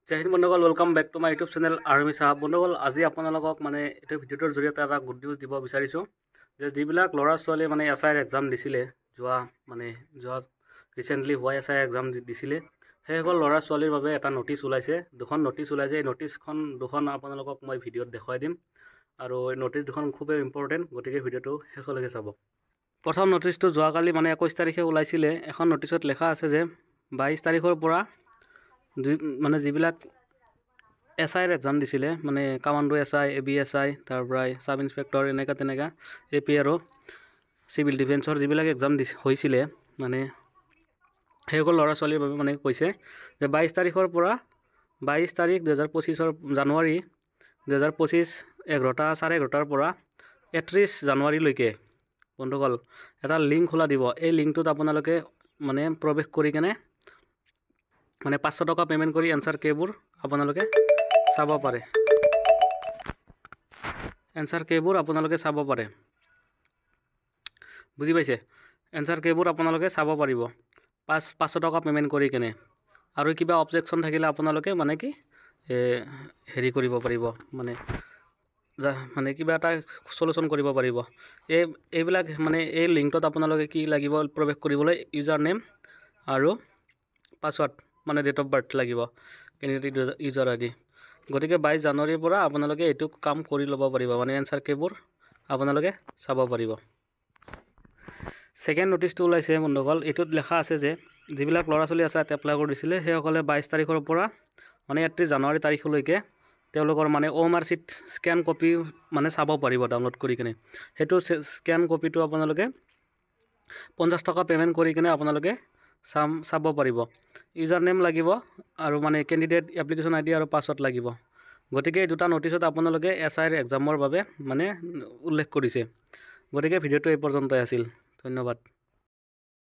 জয় হিন্দ বন্ধুসকল, welcome back to my YouTube channel army চাহাব। বন্ধুসকল, আজি আপোনালোকক এইটো ভিডিঅ'টোৰ জৰিয়তে এটা গুড নিউজ দিব বিচাৰিছোঁ যে যিবিলাক ল'ৰা ছোৱালীয়ে SIৰ এক্সাম দিছিলে, যোৱা ৰিচেণ্টলি হোৱা SI এক্সাম দিছিলে, সেইসকল ল'ৰা ছোৱালীৰ বাবে এটা নটিচ ওলাইছে, দুখন নটিচ ওলাইছে। এই নটিচখন দুখন আপোনালোকক মই ভিডিঅ'ত দেখুৱাই দিম আৰু এই নটিচ দুখন খুবেই ইম্পৰ্টেণ্ট, গতিকে ভিডিঅ'টো শেষলৈকে চাব। প্ৰথম নটিচটো যোৱাকালি 21 তাৰিখে ওলাইছিলে। এখন নটিচত লেখা আছে যে 22 তাৰিখৰ পৰা যিবিলাক SIৰ এক্সাম দিছিলে, কামাণ্ডো SI, AB SI, তাৰ পৰাই চাব ইন্সপেক্টৰ, তেনেকুৱা AP আৰু চিভিল ডিফেন্সৰ যিবিলাক এক্সাম হৈছিলে, সেইসকল ল'ৰা ছোৱালীৰ বাবে কৈছে যে 22 তাৰিখৰ পৰা 22 তাৰিখ 2025 জানুৱাৰী 2025 11:30 পৰা 31 জানুৱাৰীলৈকে বন্ধুসকল এটা লিংক খোলা দিব। এই লিংকটোত আপোনালোকে প্ৰৱেশ কৰি কেনে 500 টকা পে'মেণ্ট কৰি এনচাৰ কেবোৰ আপোনালোকে চাব পাৰে। বুজি পাইছে? এনচাৰ কেবোৰ আপোনালোকে চাব পাৰিব 500 টকা পে'মেণ্ট কৰি কেনে। আৰু কিবা অবজেকশ্যন থাকিলে আপোনালোকে হেৰি কৰিব পাৰিব, কিবা এটা সলিউশ্যন কৰিব পাৰিব। এইবিলাক এই লিংকটোত আপোনালোকে কি লাগিব প্ৰৱেশ কৰিবলৈ? ইউজাৰ নেম আৰু পাছৱৰ্ড, ডেট অফ বাৰ্থ লাগিব, কেণ্ডিডেট ইউজাৰ ID। গতিকে 22 জানুৱাৰীৰ পৰা আপোনালোকে এইটো কাম কৰি ল'ব পাৰিব, এনচাৰ কেবোৰ আপোনালোকে চাব পাৰিব। ছেকেণ্ড নটিচটো ওলাইছে বন্ধুসকল। এইটোত লেখা আছে যে যিবিলাক ল'ৰা ছোৱালী আছে এপ্লাই কৰি দিছিলে, সেইসকলে 22 তাৰিখৰ পৰা 31 জানুৱাৰী তাৰিখলৈকে তেওঁলোকৰ OMR চিট স্কেন কপি চাব পাৰিব ডাউনলোড কৰি কিনে। সেইটো স্কেন কপিটো আপোনালোকে 50 টকা পে'মেণ্ট কৰি কিনে আপোনালোকে চাব পাৰিব। ইউজাৰ নেম লাগিব আৰু কেণ্ডিডেট এপ্লিকেশ্যন ID আৰু পাছৱৰ্ড লাগিব। গতিকে এই দুটা নটিচত আপোনালোকে SIৰ এক্সামৰ বাবে উল্লেখ কৰিছে। গতিকে ভিডিঅ'টো এই পৰ্যন্তই আছিল। ধন্যবাদ।